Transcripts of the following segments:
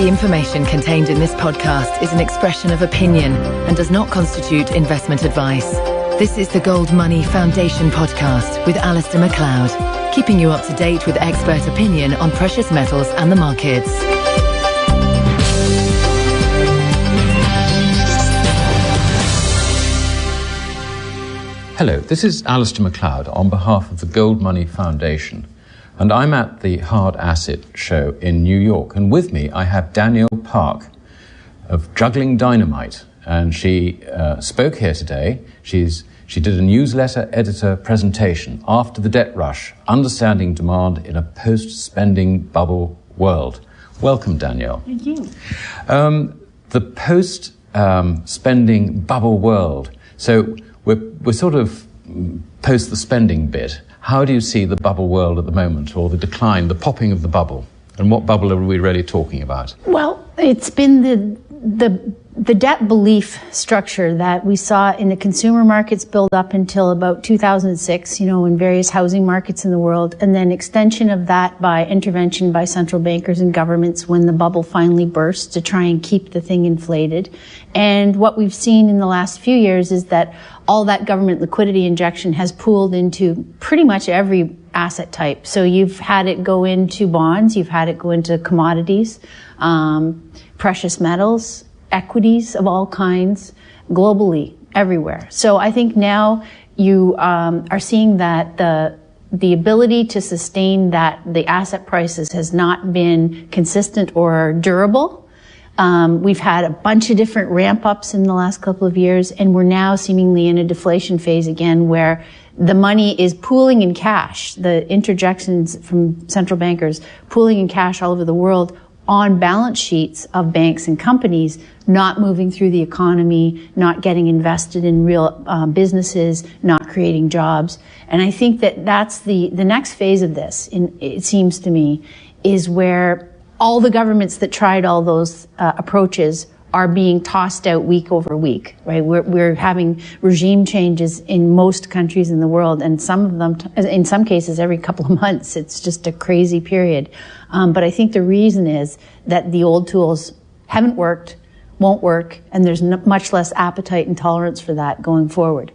The information contained in this podcast is an expression of opinion and does not constitute investment advice. This is the Gold Money Foundation podcast with Alasdair MacLeod, keeping you up to date with expert opinion on precious metals and the markets. Hello, this is Alasdair MacLeod on behalf of the Gold Money Foundation, and I'm at the Hard Asset Show in New York, and with me I have Danielle Park of Juggling Dynamite, and she spoke here today. She did a newsletter editor presentation after the debt rush, Understanding Demand in a Post-Spending Bubble World. Welcome, Danielle. Thank you. The post-spending bubble world. So we're sort of post the spending bit. How do you see the bubble world at the moment, or the decline, the popping of the bubble? And what bubble are we really talking about? Well, it's been the debt belief structure that we saw in the consumer markets build up until about 2006, in various housing markets in the world, and then extension of that by intervention by central bankers and governments when the bubble finally burst to try and keep the thing inflated. And what we've seen in the last few years is that all that government liquidity injection has pooled into pretty much every asset type. So you've had it go into bonds, you've had it go into commodities, precious metals, equities of all kinds, globally, everywhere. So I think now you are seeing that the ability to sustain that the asset prices has not been consistent or durable. We've had a bunch of different ramp-ups in the last couple of years, and we're now seemingly in a deflation phase again where the money is pooling in cash. The interjections from central bankers pooling in cash all over the world on balance sheets of banks and companies, not moving through the economy, not getting invested in real businesses, not creating jobs. And I think that that's the next phase of this, it seems to me, is where all the governments that tried all those approaches are being tossed out week over week, right? We're having regime changes in most countries in the world, and some of them, in some cases, every couple of months. It's just a crazy period. But I think the reason is that the old tools haven't worked, won't work, and there's much less appetite and tolerance for that going forward.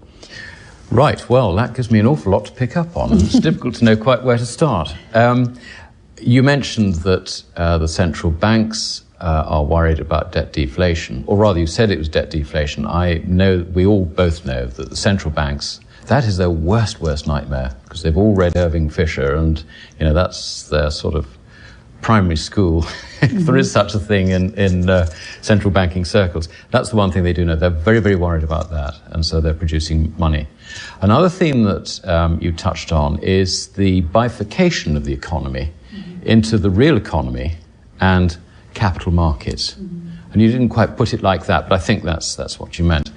Right, well, that gives me an awful lot to pick up on. It's difficult to know quite where to start. You mentioned that the central banks are worried about debt deflation, or rather you said it was debt deflation. I know, we all both know that the central banks, that is their worst nightmare, because they've all read Irving Fisher, and that's their sort of primary school, if there is such a thing in central banking circles. That's the one thing they do know. They're very, very worried about that, and so they're producing money. Another theme that you touched on is the bifurcation of the economy into the real economy and capital markets. And you didn't quite put it like that, but I think that's what you meant.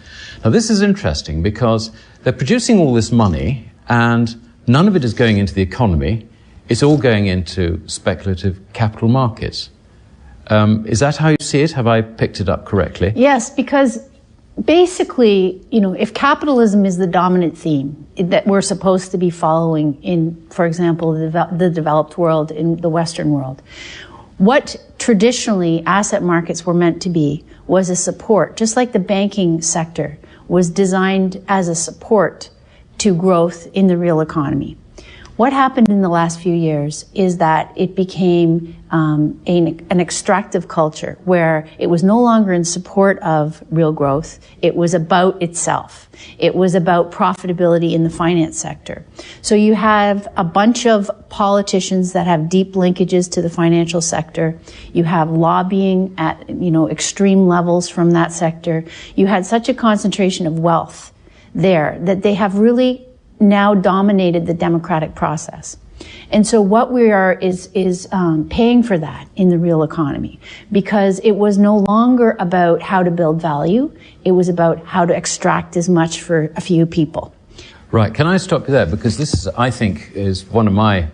Now this is interesting because they're producing all this money and none of it is going into the economy. It's all going into speculative capital markets. Is that how you see it? Have I picked it up correctly? Yes, because basically, if capitalism is the dominant theme that we're supposed to be following in, for example, the developed world, in the Western world, what traditionally asset markets were meant to be was a support, just like the banking sector was designed as a support to growth in the real economy. What happened in the last few years is that it became an extractive culture where it was no longer in support of real growth. It was about itself. It was about profitability in the finance sector. So you have a bunch of politicians that have deep linkages to the financial sector. You have lobbying at extreme levels from that sector. You had such a concentration of wealth there that they have really now dominated the democratic process. And so what we are is paying for that in the real economy, because it was no longer about how to build value. It was about how to extract as much for a few people. Right. Can I stop you there? Because this is, I think, is one of my,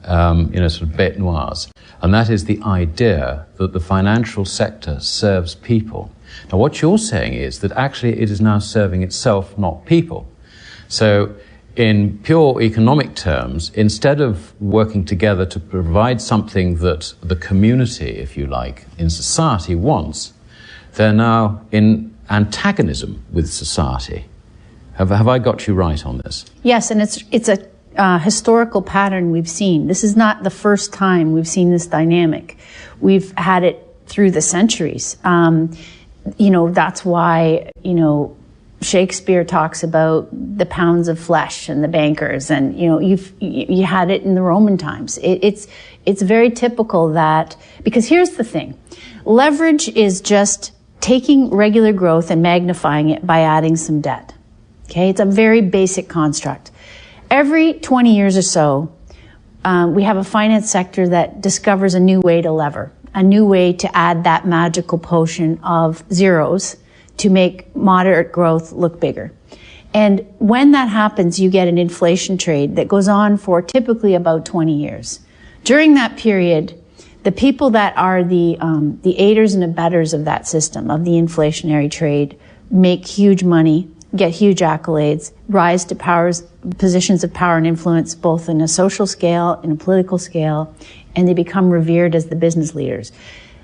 sort of bête noirs. And that is the idea that the financial sector serves people. Now, what you're saying is that actually it is now serving itself, not people. So in pure economic terms, instead of working together to provide something that the community, if you like, in society wants, they're now in antagonism with society. Have I got you right on this? Yes, and it's a historical pattern we've seen. This is not the first time we've seen this dynamic. We've had it through the centuries. That's why, Shakespeare talks about the pounds of flesh and the bankers, and you had it in the Roman times. It's very typical that, because here's the thing, leverage is just taking regular growth and magnifying it by adding some debt. Okay, it's a very basic construct. Every 20 years or so, we have a finance sector that discovers a new way to lever, a new way to add that magical potion of zeros to make moderate growth look bigger. And when that happens, you get an inflation trade that goes on for typically about 20 years. During that period, the people that are the aiders and abettors of that system, of the inflationary trade, make huge money, get huge accolades, rise to positions of power and influence, both in a social scale, in a political scale, and they become revered as the business leaders.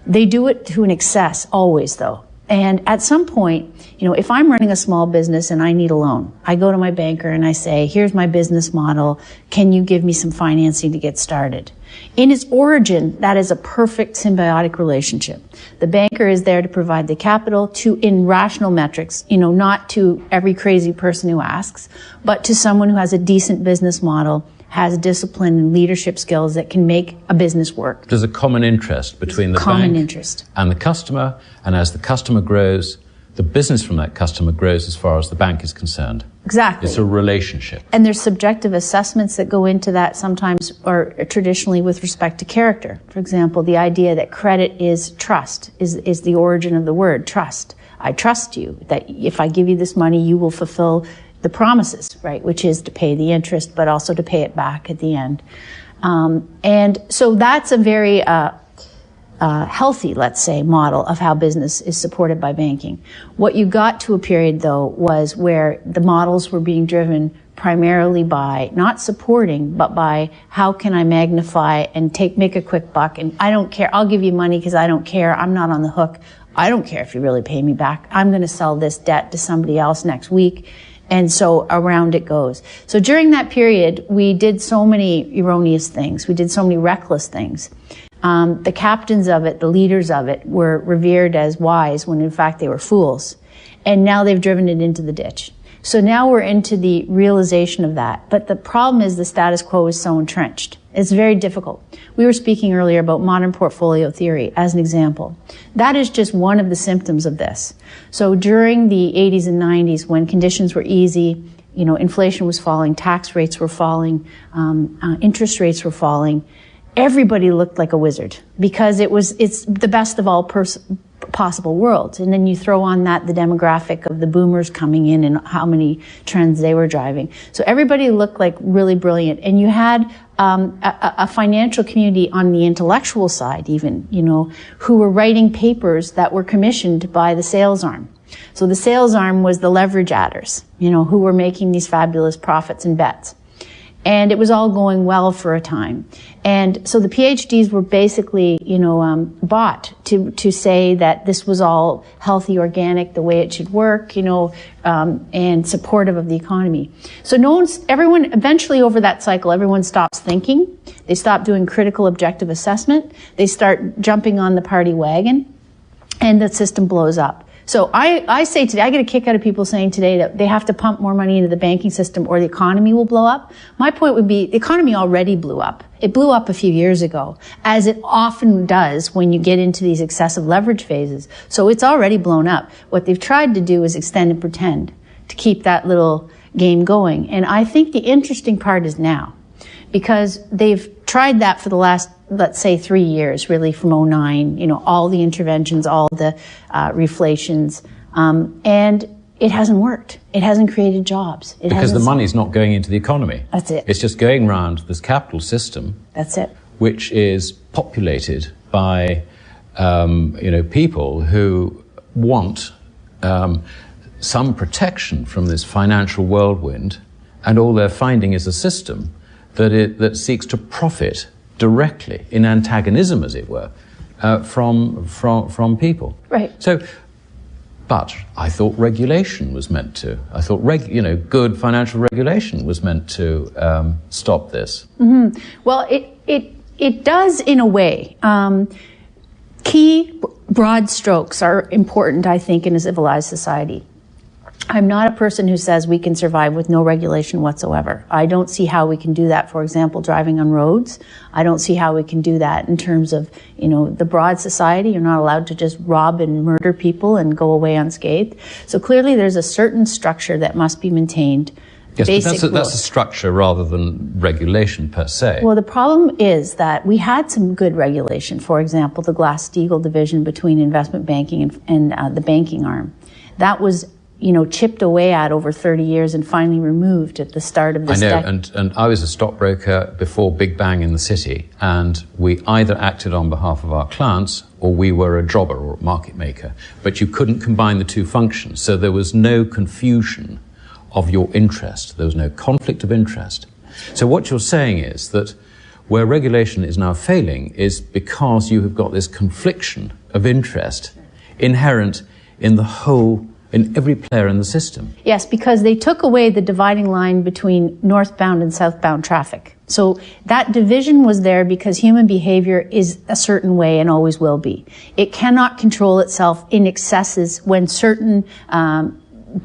They do it to an excess, always, though. And at some point, if I'm running a small business and I need a loan, I go to my banker and I say, here's my business model. Can you give me some financing to get started? In its origin, that is a perfect symbiotic relationship. The banker is there to provide the capital in rational metrics, not to every crazy person who asks, but to someone who has a decent business model, has discipline and leadership skills that can make a business work. There's a common interest between the bank and the customer, and as the customer grows, the business from that customer grows as far as the bank is concerned. Exactly. It's a relationship. And there's subjective assessments that go into that sometimes, or traditionally with respect to character. For example, the idea that credit is trust, is the origin of the word, trust. I trust you, that if I give you this money, you will fulfill the promises, right, which is to pay the interest, but also to pay it back at the end. And so that's a very healthy, let's say, model of how business is supported by banking. What you got to a period, though, was where the models were being driven primarily by not supporting, but by how can I magnify and make a quick buck, and I don't care, I'll give you money because I don't care, I'm not on the hook, I don't care if you really pay me back, I'm going to sell this debt to somebody else next week. And so around it goes. So during that period, we did so many erroneous things. We did so many reckless things. The captains of it, the leaders of it, were revered as wise when in fact they were fools. And now they've driven it into the ditch. So now we're into the realization of that. But the problem is the status quo is so entrenched. It's very difficult. We were speaking earlier about modern portfolio theory as an example. That is just one of the symptoms of this. So during the 80s and 90s, when conditions were easy, inflation was falling, tax rates were falling, interest rates were falling, everybody looked like a wizard because it's the best of all possible worlds. And then you throw on that the demographic of the boomers coming in and how many trends they were driving. So everybody looked like really brilliant. And you had a financial community on the intellectual side even, who were writing papers that were commissioned by the sales arm. So the sales arm was the leverage adders, who were making these fabulous profits and bets. And it was all going well for a time. And so the PhDs were basically, bought to say that this was all healthy, organic, the way it should work, and supportive of the economy. So everyone, eventually over that cycle, everyone stops thinking. They stop doing critical objective assessment. They start jumping on the party wagon, and the system blows up. So I say today, I get a kick out of people saying today that they have to pump more money into the banking system or the economy will blow up. My point would be the economy already blew up. It blew up a few years ago, as it often does when you get into these excessive leverage phases. So it's already blown up. What they've tried to do is extend and pretend to keep that little game going. And I think the interesting part is now, because they've tried that for the last, let's say, 3 years, really from 2009, all the interventions, all the reflations, and it hasn't worked. It hasn't created jobs. Because the money's not going into the economy. That's it. It's just going around this capital system. That's it. Which is populated by, people who want some protection from this financial whirlwind and all they're finding is a system that seeks to profit directly, in antagonism, as it were, from people. Right. So, but I thought regulation was meant to. I thought good financial regulation was meant to stop this. Mm-hmm. Well, it does in a way. Key broad strokes are important, I think, in a civilized society. I'm not a person who says we can survive with no regulation whatsoever. I don't see how we can do that, for example, driving on roads. I don't see how we can do that in terms of, the broad society. You're not allowed to just rob and murder people and go away unscathed. So clearly there's a certain structure that must be maintained. Yes, but that's a structure rather than regulation per se. Well, the problem is that we had some good regulation. For example, the Glass-Steagall division between investment banking and the banking arm. That was chipped away at over 30 years and finally removed at the start of this decade. I know, and I was a stockbroker before Big Bang in the city, and we either acted on behalf of our clients or we were a jobber or a market maker. But you couldn't combine the two functions, so there was no confusion of your interest. There was no conflict of interest. So what you're saying is that where regulation is now failing is because you have got this confliction of interest inherent in every player in the system. Yes, because they took away the dividing line between northbound and southbound traffic. So that division was there because human behavior is a certain way and always will be. It cannot control itself in excesses when certain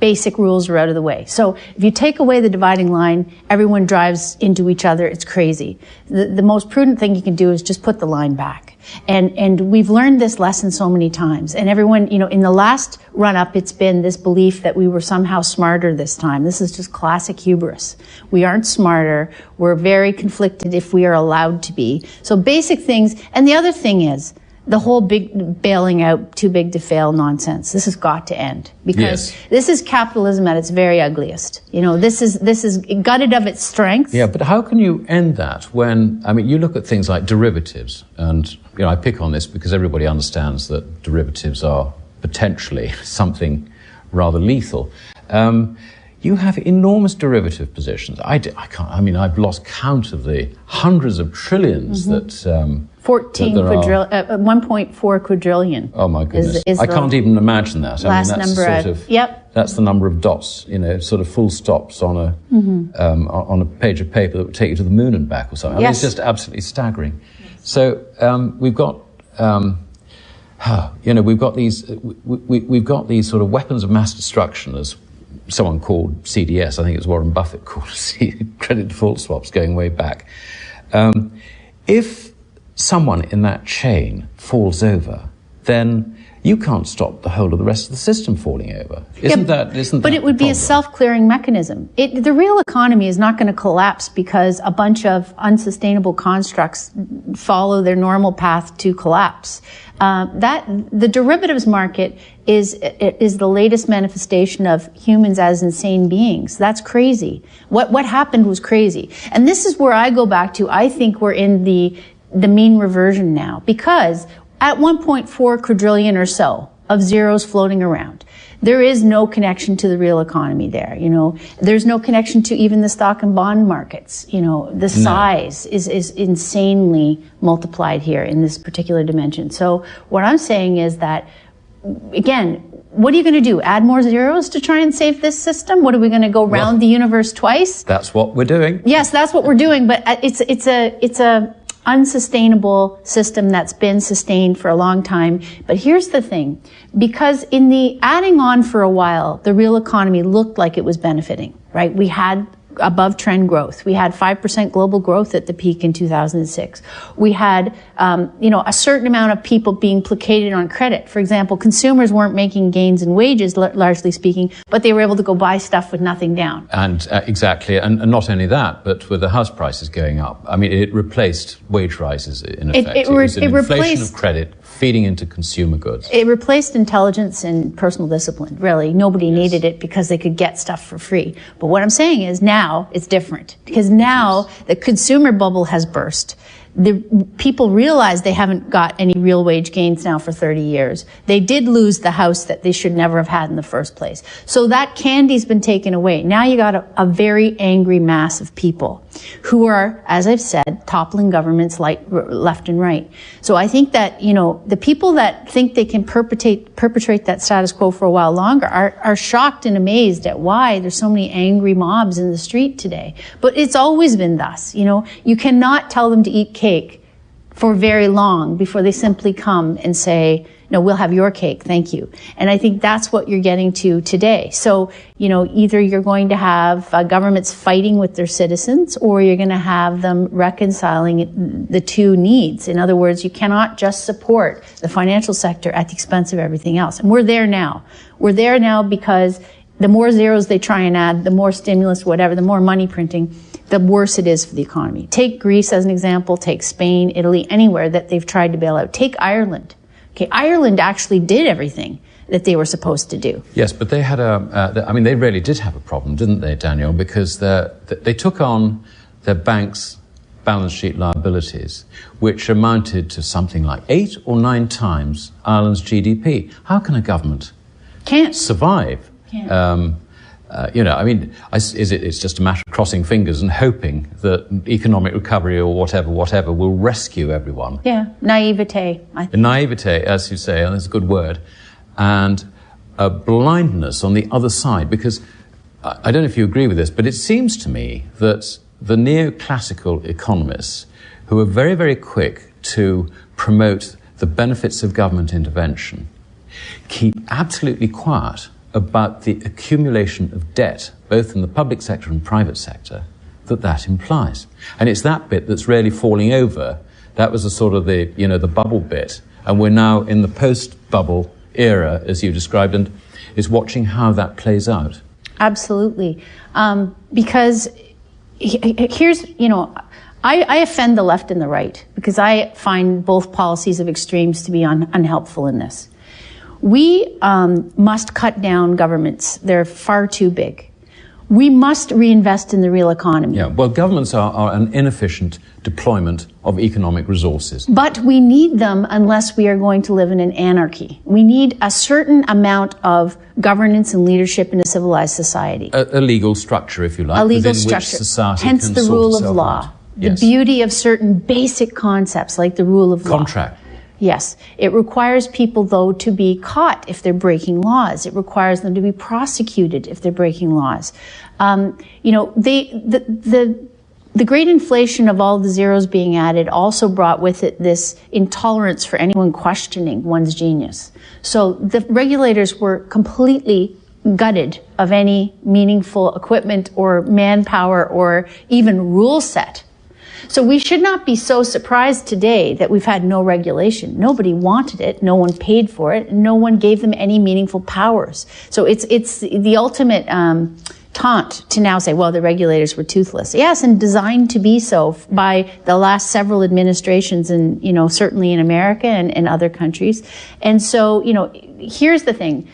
basic rules are out of the way. So if you take away the dividing line, everyone drives into each other. It's crazy. The most prudent thing you can do is just put the line back. And we've learned this lesson so many times. And everyone, in the last run-up, it's been this belief that we were somehow smarter this time. This is just classic hubris. We aren't smarter. We're very conflicted if we are allowed to be. So basic things. And the other thing is, the whole big bailing out, too big to fail nonsense. This has got to end because This is capitalism at its very ugliest. This is gutted of its strength. Yeah, but how can you end that when, you look at things like derivatives, and, I pick on this because everybody understands that derivatives are potentially something rather lethal. You have enormous derivative positions. I can't, I've lost count of the hundreds of trillions that 1.4 quadrillion. Oh my goodness! I can't even imagine that. That's the number of dots. Sort of full stops on a on a page of paper that would take you to the moon and back or something. It's just absolutely staggering. So we've got. We've got these sort of weapons of mass destruction, as someone called CDS. I think it was Warren Buffett called credit default swaps, going way back. If someone in that chain falls over, then you can't stop the whole of the rest of the system falling over. Isn't that But it would be a self-clearing mechanism. The real economy is not going to collapse because a bunch of unsustainable constructs follow their normal path to collapse. The derivatives market is the latest manifestation of humans as insane beings. That's crazy. What happened was crazy. And this is where I go back to, I think we're in the mean reversion now, because at 1.4 quadrillion or so of zeros floating around, there is no connection to the real economy there. There's no connection to even the stock and bond markets. The size is insanely multiplied here in this particular dimension. So what I'm saying is that, again, what are you going to do? Add more zeros to try and save this system? What are we going to go round the universe twice? That's what we're doing. Yes, that's what we're doing. But it's a unsustainable system that's been sustained for a long time. But here's the thing, because in the adding on for a while, the real economy looked like it was benefiting, right? We had above trend growth. We had 5% global growth at the peak in 2006. We had, a certain amount of people being placated on credit. For example, consumers weren't making gains in wages, largely speaking, but they were able to go buy stuff with nothing down. And exactly, and not only that, but with the house prices going up, it replaced wage rises in effect. It was an inflation of credit feeding into consumer goods. It replaced intelligence and personal discipline, really. Nobody needed it because they could get stuff for free. But what I'm saying is now it's different, because now the consumer bubble has burst. the people realize they haven't got any real wage gains now for 30 years. They did lose the house that they should never have had in the first place. So that candy's been taken away. Now you got a very angry mass of people who are, as I've said, toppling governments left and right. So I think that, the people that think they can perpetrate that status quo for a while longer are shocked and amazed at why there's so many angry mobs in the street today. But it's always been thus. You cannot tell them to eat cake for very long before they simply come and say, no, we'll have your cake, thank you. And I think that's what you're getting to today. So, either you're going to have governments fighting with their citizens, or you're going to have them reconciling the two needs. In other words, you cannot just support the financial sector at the expense of everything else. And we're there now. We're there now because the more zeros they try and add, the more stimulus, whatever, the more money printing, the worse it is for the economy. Take Greece as an example, take Spain, Italy, anywhere that they've tried to bail out. Take Ireland. Okay, Ireland actually did everything that they were supposed to do. Yes, but they had they really did have a problem, didn't they, Danielle? Because they took on their bank's balance sheet liabilities, which amounted to something like 8 or 9 times Ireland's GDP. How can a government survive? It's just a matter of crossing fingers and hoping that economic recovery or whatever will rescue everyone. Yeah, naivete. Naivete, as you say, and that's a good word, and a blindness on the other side, because I don't know if you agree with this, but it seems to me that the neoclassical economists who are very, very quick to promote the benefits of government intervention keep absolutely quiet about the accumulation of debt, both in the public sector and private sector, that implies. And it's that bit that's really falling over. That was the bubble bit. And we're now in the post-bubble era, as you described, and is watching how that plays out. Absolutely. Because here's, I offend the left and the right because I find both policies of extremes to be unhelpful in this. We must cut down governments. They're far too big. We must reinvest in the real economy. Yeah, well, governments are an inefficient deployment of economic resources. But we need them unless we are going to live in an anarchy. We need a certain amount of governance and leadership in a civilized society. A legal structure, if you like, a legal within structure. Which society hence can the sort rule of itself law. out. The Yes. beauty of certain basic concepts like the rule of law. Contract. Yes. It requires people, though, to be caught if they're breaking laws. It requires them to be prosecuted if they're breaking laws. The great inflation of all the zeros being added also brought with it this intolerance for anyone questioning one's genius. So the regulators were completely gutted of any meaningful equipment or manpower or even rule set. So we should not be so surprised today that we've had no regulation. Nobody wanted it, no one paid for it, and no one gave them any meaningful powers. So it's the ultimate taunt to now say, well, the regulators were toothless. Yes, and designed to be so by the last several administrations, and certainly in America and other countries. And so here's the thing: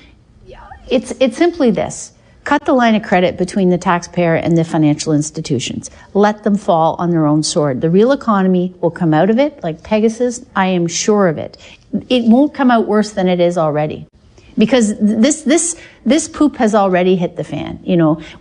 it's simply this. Cut the line of credit between the taxpayer and the financial institutions. Let them fall on their own sword. The real economy will come out of it like Pegasus. I am sure of it. It won't come out worse than it is already, because this poop has already hit the fan.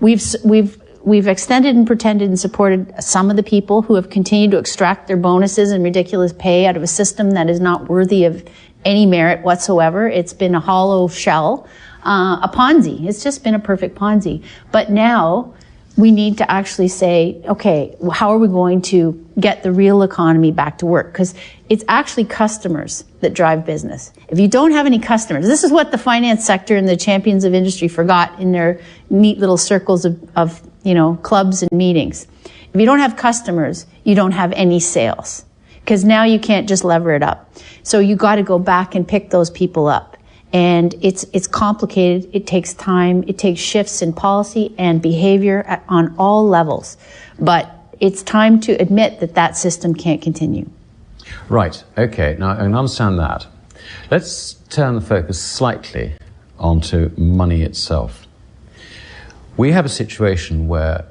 We've extended and pretended and supported some of the people who have continued to extract their bonuses and ridiculous pay out of a system that is not worthy of any merit whatsoever. It's been a hollow shell. A Ponzi. It's just been a perfect Ponzi. But now we need to actually say, okay, how are we going to get the real economy back to work? Because it's actually customers that drive business. If you don't have any customers, this is what the finance sector and the champions of industry forgot in their neat little circles of clubs and meetings. If you don't have customers, you don't have any sales. Because now you can't just lever it up. So you got to go back and pick those people up. And it's complicated. It takes time. It takes shifts in policy and behavior on all levels. But it's time to admit that system can't continue. Right. Okay. Now, I can understand that. Let's turn the focus slightly onto money itself. We have a situation where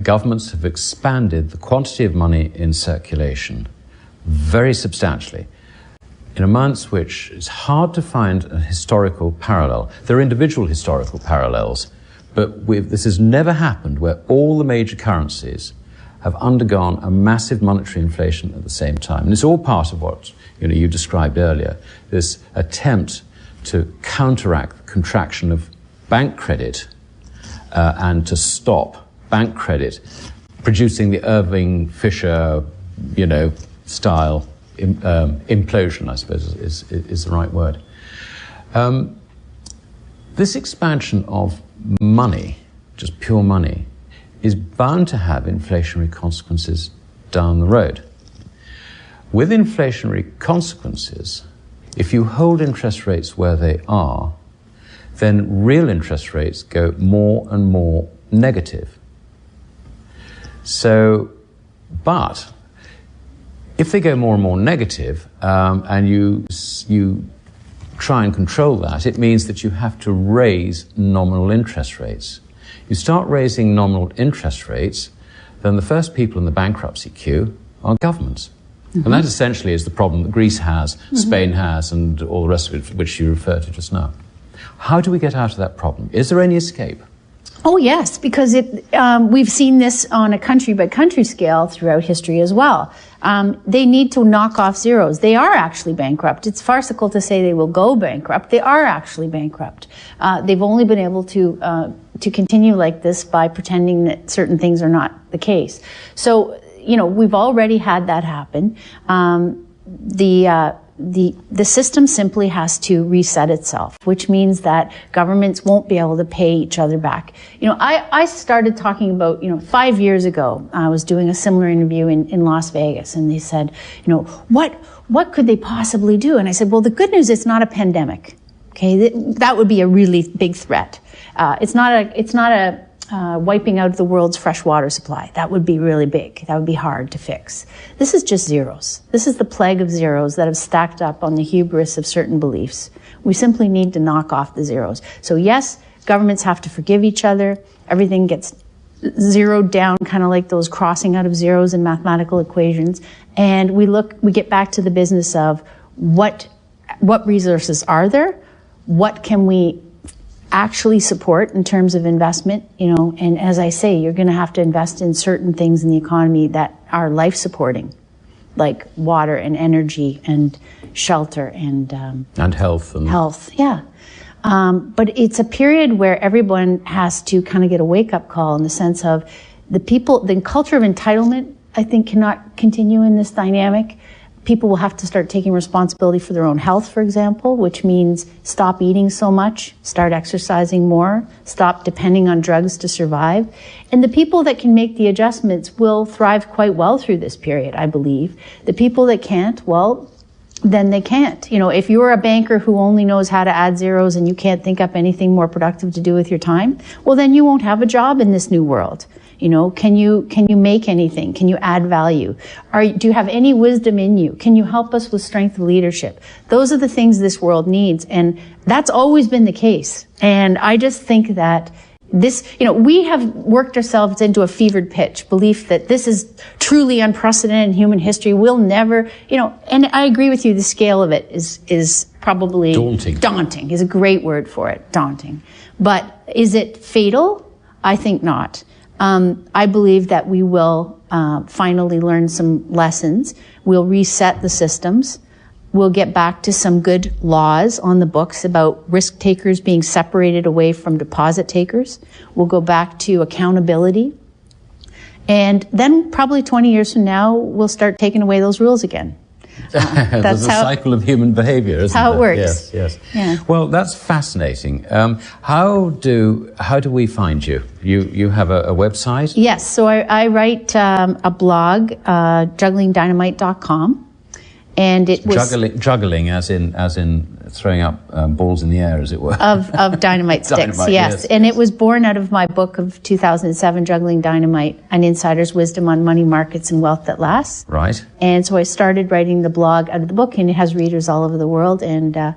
governments have expanded the quantity of money in circulation very substantially in amounts which is hard to find a historical parallel. There are individual historical parallels, but this has never happened where all the major currencies have undergone a massive monetary inflation at the same time. And it's all part of what you described earlier, this attempt to counteract the contraction of bank credit and to stop bank credit producing the Irving Fisher, style implosion, I suppose is the right word. This expansion of money, just pure money, is bound to have inflationary consequences down the road. With inflationary consequences, if you hold interest rates where they are, then real interest rates go more and more negative. But if they go more and more negative, and you try and control that, it means that you have to raise nominal interest rates. You start raising nominal interest rates, then the first people in the bankruptcy queue are governments. Mm-hmm. And that essentially is the problem that Greece has, Spain has, and all the rest of it, which you referred to just now. How do we get out of that problem? Is there any escape? Oh, yes, because we've seen this on a country-by-country scale throughout history as well. They need to knock off zeros. They are actually bankrupt. It's farcical to say they will go bankrupt. They are actually bankrupt. They've only been able to continue like this by pretending that certain things are not the case. So, we've already had that happen. The system simply has to reset itself, which means that governments won't be able to pay each other back. I started talking about, 5 years ago, I was doing a similar interview in Las Vegas, and they said, what could they possibly do? And I said, well, the good news is it's not a pandemic. Okay, that would be a really big threat. It's not a wiping out the world's fresh water supply. That would be really big. That would be hard to fix. This is just zeros. This is the plague of zeros that have stacked up on the hubris of certain beliefs. We simply need to knock off the zeros. So yes, governments have to forgive each other. Everything gets zeroed down, kind of like those crossing out of zeros in mathematical equations. And we get back to the business of what resources are there? What can we actually support in terms of investment, and as I say, you're going to have to invest in certain things in the economy that are life supporting, like water and energy and shelter and health. Yeah. But it's a period where everyone has to kind of get a wake-up call in the sense of the culture of entitlement, I think, cannot continue in this dynamic. People will have to start taking responsibility for their own health, for example, which means stop eating so much, start exercising more, stop depending on drugs to survive. And the people that can make the adjustments will thrive quite well through this period, I believe. The people that can't, well, then they can't. If you're a banker who only knows how to add zeros and you can't think up anything more productive to do with your time, well, then you won't have a job in this new world. Can you make anything? Can you add value? Do you have any wisdom in you? Can you help us with strength of leadership? Those are the things this world needs. And that's always been the case. And I just think that we have worked ourselves into a fevered pitch, belief that this is truly unprecedented in human history. We'll never, and I agree with you, the scale of it is probably daunting. Daunting is a great word for it, daunting. But is it fatal? I think not. I believe that we will finally learn some lessons. We'll reset the systems. We'll get back to some good laws on the books about risk takers being separated away from deposit takers. We'll go back to accountability. And then probably 20 years from now, we'll start taking away those rules again. There's a cycle of human behavior, isn't how it works. Yes. Yeah. Well, that's fascinating. How do we find you? You have a website? Yes. So I write a blog, jugglingdynamite.com. And it was juggling as in throwing up balls in the air, as it were. Of dynamite sticks, yes. And it was born out of my book of 2007, Juggling Dynamite, An Insider's Wisdom on Money Markets and Wealth That Lasts. Right. And so I started writing the blog out of the book, and it has readers all over the world. And I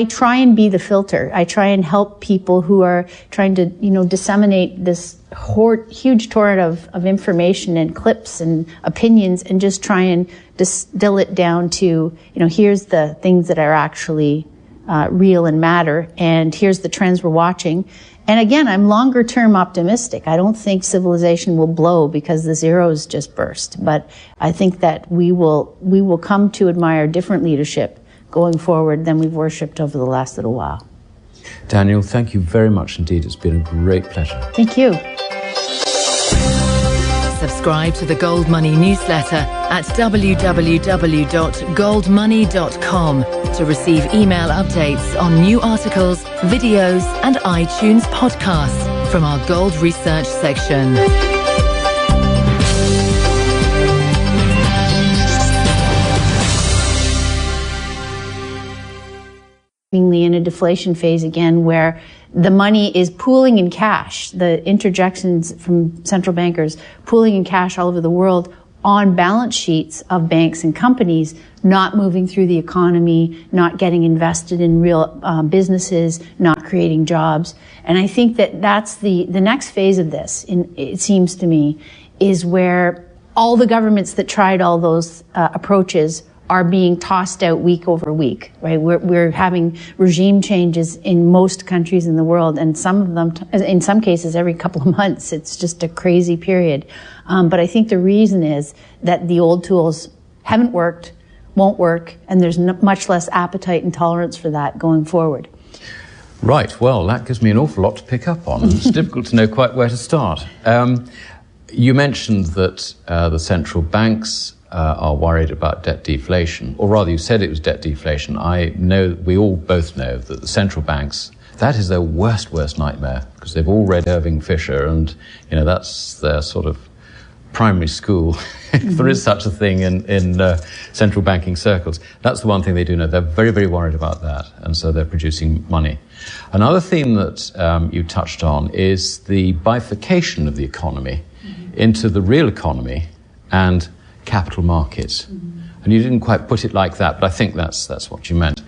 try and be the filter. I try and help people who are trying to, disseminate this huge torrent of information and clips and opinions and just try and distill it down to, here's the things that are actually real and matter, and here's the trends we're watching. And again, I'm longer term optimistic. I don't think civilization will blow because the zeros just burst, but I think that we will come to admire different leadership going forward than we've worshipped over the last little while. Danielle, thank you very much indeed. It's been a great pleasure. Thank you. Subscribe to the Gold Money newsletter at www.goldmoney.com to receive email updates on new articles, videos, and iTunes podcasts from our gold research section. In a deflation phase again, where the money is pooling in cash, the interjections from central bankers pooling in cash all over the world on balance sheets of banks and companies, not moving through the economy, not getting invested in real businesses, not creating jobs. And I think that that's the next phase of this, it seems to me, is where all the governments that tried all those approaches are being tossed out week over week, right? We're having regime changes in most countries in the world, and some of them, in some cases, every couple of months. It's just a crazy period. But I think the reason is that the old tools haven't worked, won't work, and there's much less appetite and tolerance for that going forward. Right, well, that gives me an awful lot to pick up on. It's difficult to know quite where to start. You mentioned that the central banks are worried about debt deflation, or rather you said it was debt deflation. I know, we all both know that the central banks, that is their worst nightmare, because they've all read Irving Fisher, and that's their sort of primary school, if there is such a thing in central banking circles. That's the one thing they do know. They're very, very worried about that, and so they're producing money. Another theme that you touched on is the bifurcation of the economy into the real economy and capital markets. And you didn't quite put it like that, but I think that's what you meant.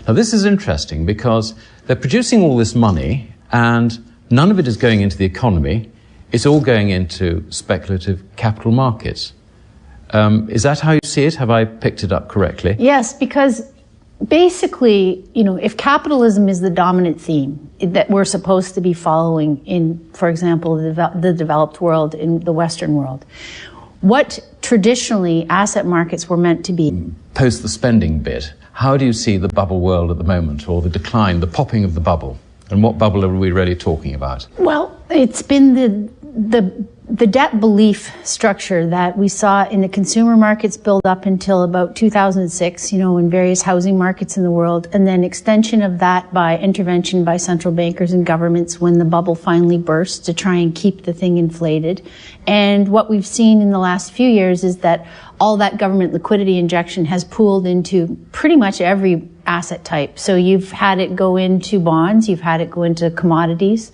Now, this is interesting because they're producing all this money and none of it is going into the economy. It's all going into speculative capital markets. Is that how you see it? Have I picked it up correctly? Yes, because basically, if capitalism is the dominant theme that we're supposed to be following in, for example, the developed world, in the Western world, what traditionally asset markets were meant to be. Post the spending bit, how do you see the bubble world at the moment, or the decline, the popping of the bubble? And what bubble are we really talking about? Well, it's been the debt belief structure that we saw in the consumer markets build up until about 2006, in various housing markets in the world, and then extension of that by intervention by central bankers and governments when the bubble finally burst to try and keep the thing inflated. And what we've seen in the last few years is that all that government liquidity injection has pooled into pretty much every asset type. So you've had it go into bonds, you've had it go into commodities,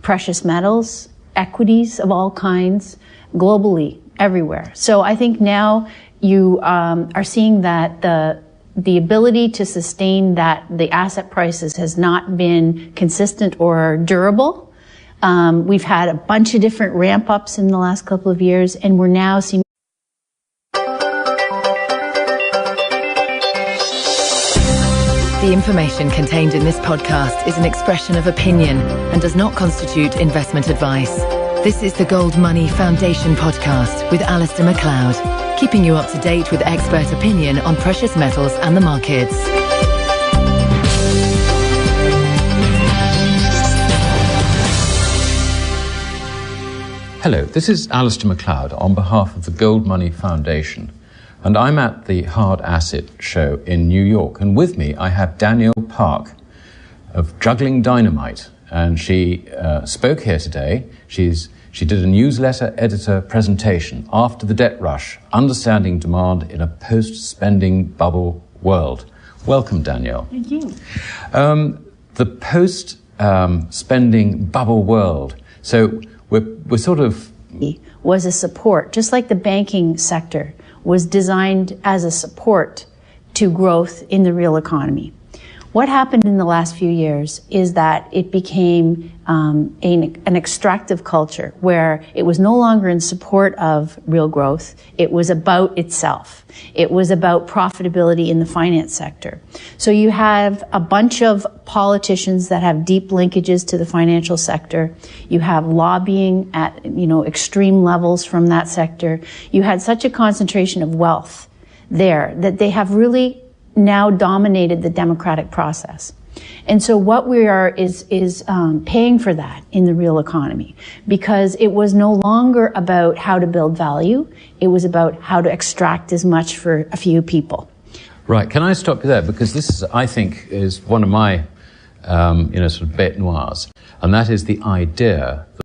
precious metals, equities of all kinds, globally, everywhere. So I think now you are seeing that the ability to sustain that the asset prices has not been consistent or durable. We've had a bunch of different ramp ups in the last couple of years, and we're now seeing The information contained in this podcast is an expression of opinion and does not constitute investment advice. This is the Gold Money Foundation podcast with Alasdair MacLeod, keeping you up to date with expert opinion on precious metals and the markets. Hello, this is Alasdair MacLeod on behalf of the Gold Money Foundation. And I'm at the Hard Asset Show in New York. And with me, I have Danielle Park of Juggling Dynamite. And she spoke here today. She did a newsletter editor presentation, After the Debt Rush, Understanding Demand in a Post-Spending Bubble World. Welcome, Danielle. Thank you. The post-spending bubble world. So we're sort of... was a support, just like the banking sector was designed as a support to growth in the real economy. What happened in the last few years is that it became an extractive culture where it was no longer in support of real growth. It was about itself. It was about profitability in the finance sector. So you have a bunch of politicians that have deep linkages to the financial sector. You have lobbying at, extreme levels from that sector. You had such a concentration of wealth there that they have really now dominated the democratic process. And so what we are is paying for that in the real economy, because it was no longer about how to build value. It was about how to extract as much for a few people. Right. Can I stop you there? Because this, I think, is one of my, sort of bête noirs. And that is the idea